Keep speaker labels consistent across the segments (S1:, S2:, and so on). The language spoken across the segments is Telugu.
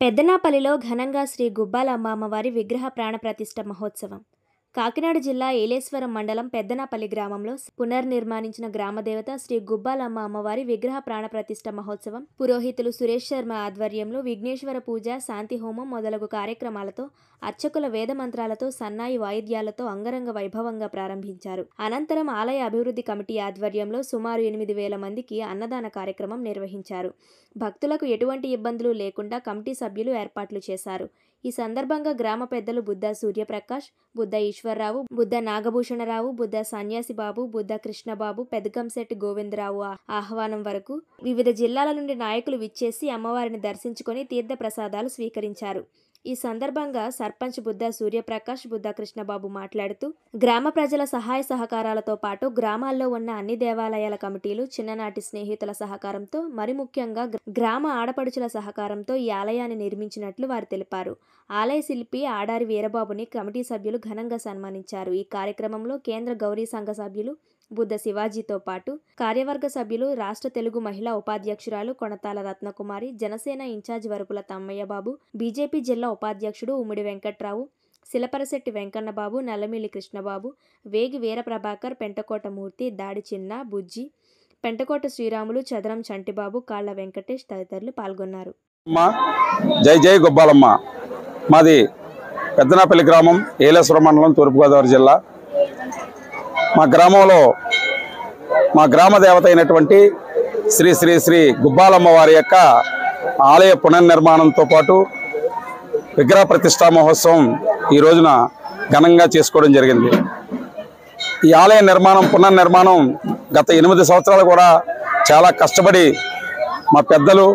S1: పెద్దనాపల్లిలో ఘనంగా శ్రీ గుబ్బాలమ్మ అమ్మవారి విగ్రహ ప్రాణప్రతిష్ఠ మహోత్సవం. కాకినాడ జిల్లా ఏలేశ్వరం మండలం పెద్దనాపల్లి గ్రామంలో పునర్నిర్మాణించిన గ్రామదేవత శ్రీ గుబ్బాలమ్మ అమ్మవారి విగ్రహ ప్రాణప్రతిష్ఠ మహోత్సవం పురోహితులు సురేష్ శర్మ ఆధ్వర్యంలో విఘ్నేశ్వర పూజ, శాంతి హోమం మొదలగు కార్యక్రమాలతో అర్చకుల వేద మంత్రాలతో సన్నాయి వాయిద్యాలతో అంగరంగ వైభవంగా ప్రారంభించారు. అనంతరం ఆలయ అభివృద్ధి కమిటీ ఆధ్వర్యంలో సుమారు 8,000 మందికి అన్నదాన కార్యక్రమం నిర్వహించారు. భక్తులకు ఎటువంటి ఇబ్బందులు లేకుండా కమిటీ సభ్యులు ఏర్పాట్లు చేశారు. ఈ సందర్భంగా గ్రామ పెద్దలు బుద్ధ సూర్యప్రకాష్, బుద్ధ ఈశ్వరరావు, బుద్ధ నాగభూషణరావు, బుద్ధ సన్యాసిబాబు, బుద్ధ కృష్ణబాబు, పెదకంశెట్టి గోవిందరావు ఆహ్వానం వరకు వివిధ జిల్లాల నుండి నాయకులు విచ్చేసి అమ్మవారిని దర్శించుకొని తీర్థ ప్రసాదాలు స్వీకరించారు. ఈ సందర్భంగా సర్పంచ్ బుద్ధ సూర్యప్రకాష్, బుద్ధ కృష్ణబాబు మాట్లాడుతూ గ్రామ ప్రజల సహాయ సహకారాలతో పాటు గ్రామాల్లో ఉన్న అన్ని దేవాలయాల కమిటీలు, చిన్ననాటి స్నేహితుల సహకారంతో మరి ముఖ్యంగా గ్రామ ఆడపడుచుల సహకారంతో ఈ ఆలయాన్ని నిర్మించినట్లు వారు తెలిపారు. ఆలయ శిల్పి ఆడారి వీరబాబుని కమిటీ సభ్యులు ఘనంగా సన్మానించారు. ఈ కార్యక్రమంలో కేంద్ర గౌరీ సంఘ సభ్యులు బుద్ధ శివాజీతో పాటు కార్యవర్గ సభ్యులు, రాష్ట్ర తెలుగు మహిళా ఉపాధ్యక్షురాలు కొణతాల రత్నకుమారి, జనసేన ఇన్ఛార్జ్ వరపుల తమ్మయ్యబాబు, బీజేపీ జిల్లా ఉపాధ్యక్షుడు ఉమ్మిడి వెంకట్రావు, శిలపరశెట్టి వెంకన్నబాబు, నల్లమిల్లి కృష్ణబాబు, వేగి వీరప్రభాకర్, పెంటకోట మూర్తి, దాడి చిన్న, బుజ్జి, పెంటకోట శ్రీరాములు, చదరం చంటిబాబు, కాళ్ళ వెంకటేష్ తదితరులు పాల్గొన్నారు.
S2: జై జై గుబ్బాలమ్మ. మాది పెద్దనాపల్లి గ్రామం, ఏలేశ్వరం మండలం, తూర్పుగోదావరి జిల్లా. మా గ్రామంలో మా గ్రామ దేవత అయినటువంటి శ్రీ శ్రీ శ్రీ గుబ్బాలమ్మ వారి యొక్క ఆలయ పునర్నిర్మాణంతో పాటు విగ్రహ ప్రతిష్టా మహోత్సవం ఈ రోజున ఘనంగా చేసుకోవడం జరిగింది. ఈ ఆలయ పునర్నిర్మాణం గత 8 సంవత్సరాలు కూడా చాలా కష్టపడి మా పెద్దలు,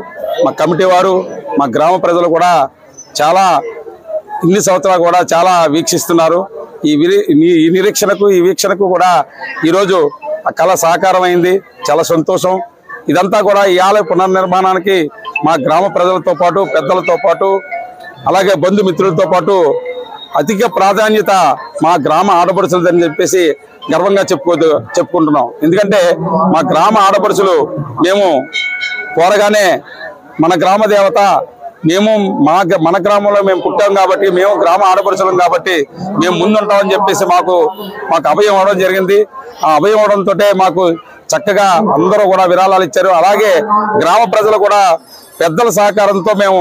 S2: మా కమిటీ వారు, మా గ్రామ ప్రజలు కూడా చాలా ఇన్ని సంవత్సరాలు కూడా చాలా వీక్షిస్తున్నారు. ఈ వీక్షణకు కూడా ఈరోజు ఆ కళ సాకారమైంది. చాలా సంతోషం. ఇదంతా కూడా ఈ ఆలయ పునర్నిర్మాణానికి మా గ్రామ ప్రజలతో పాటు, పెద్దలతో పాటు, అలాగే బంధుమిత్రులతో పాటు అధిక ప్రాధాన్యత మా గ్రామ ఆడపడుచులదని చెప్పేసి గర్వంగా చెప్పుకుంటున్నాం. ఎందుకంటే మా గ్రామ ఆడపడుచులు మేము కోరగానే మన గ్రామ దేవత మేము మన గ్రామంలో మేము పుట్టాం కాబట్టి, మేము గ్రామ ఆడపడుచులం కాబట్టి మేము ముందుంటామని చెప్పేసి మాకు అభయం అవడం జరిగింది. ఆ అభయం అవడంతో మాకు చక్కగా అందరూ కూడా విరాళాలు ఇచ్చారు. అలాగే గ్రామ ప్రజలు కూడా పెద్దల సహకారంతో మేము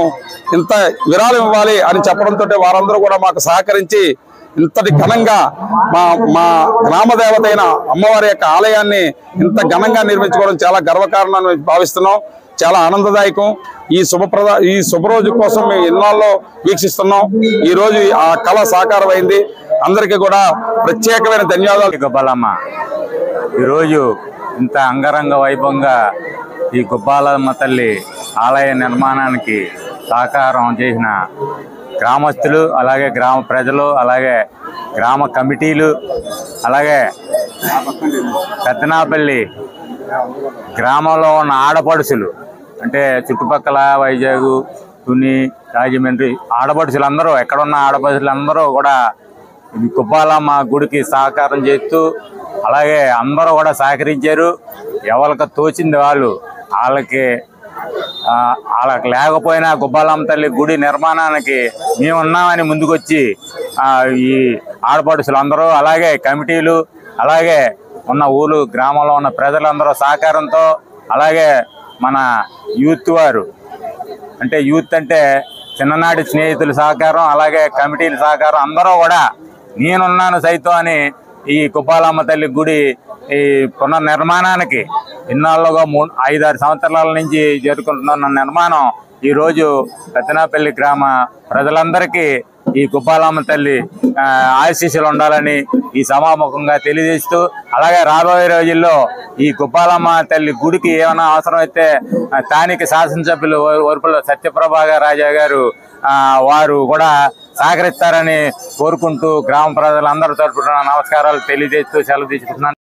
S2: ఇంత విరాళం ఇవ్వాలి అని చెప్పడంతో వారందరూ కూడా మాకు సహకరించి ఇంతటి ఘనంగా మా గ్రామ దేవత అయిన అమ్మవారి యొక్క ఆలయాన్ని ఇంత ఘనంగా నిర్మించుకోవడం చాలా గర్వకారణాన్ని భావిస్తున్నాం. చాలా ఆనందదాయకం. ఈ శుభరోజు కోసం మేము ఎన్నాళ్ళలో వీక్షిస్తున్నాం. ఈ రోజు ఆ కళ సాకారం అయింది. అందరికీ కూడా ప్రత్యేకమైన ధన్యవాదాలు.
S3: గుబ్బాలమ్మ ఈరోజు ఇంత అంగరంగ వైభవంగా ఈ గుబ్బాలమ్మ తల్లి ఆలయ నిర్మాణానికి సహకారం చేసిన గ్రామస్తులు, అలాగే గ్రామ ప్రజలు, అలాగే గ్రామ కమిటీలు, అలాగే పెద్దనాపల్లి గ్రామంలో ఉన్న ఆడపడుచులు, అంటే చుట్టుపక్కల వైజాగ్, తుని, రాజమండ్రి ఆడపడుచులందరూ, ఎక్కడున్న ఆడపడుచులందరూ కూడా ఇది గుబ్బాలమ్మ గుడికి సహకారం చేస్తూ, అలాగే అందరూ కూడా సహకరించారు. ఎవరికి తోచింది వాళ్ళకి లేకపోయినా గుబ్బాలమ్మ తల్లి గుడి నిర్మాణానికి మేమున్నామని ముందుకొచ్చి ఈ ఆడపడుచులు అందరూ, అలాగే కమిటీలు, అలాగే ఉన్న ఊరు గ్రామంలో ఉన్న ప్రజలందరూ సహకారంతో, అలాగే మన యూత్ వారు, అంటే యూత్ అంటే చిన్ననాటి స్నేహితుల సహకారం, అలాగే కమిటీల సహకారం, అందరూ కూడా నేనున్నాను సైతం అని ఈ గుబ్బాలమ్మ తల్లి గుడి ఈ పునర్నిర్మాణానికి ఇన్నాళ్ళుగా 5-6 సంవత్సరాల నుంచి జరుపుకుంటున్న నిర్మాణం ఈరోజు పెద్దనాపల్లి గ్రామ ప్రజలందరికీ ఈ గుబ్బాలమ్మ తల్లి ఆశీస్సులు ఉండాలని ఈ సభాముఖంగా తెలియజేస్తూ, అలాగే రాబోయే రోజుల్లో ఈ గుబ్బాలమ్మ తల్లి గుడికి ఏమైనా అవసరమైతే స్థానిక శాసనసభ్యులు వరపుల సత్యప్రభాకర్ రాజా గారు వారు కూడా సహకరిస్తారని కోరుకుంటూ గ్రామ ప్రజలందరి తరపున నమస్కారాలు తెలియజేస్తూ సెలవు తీసుకుంటున్నాను.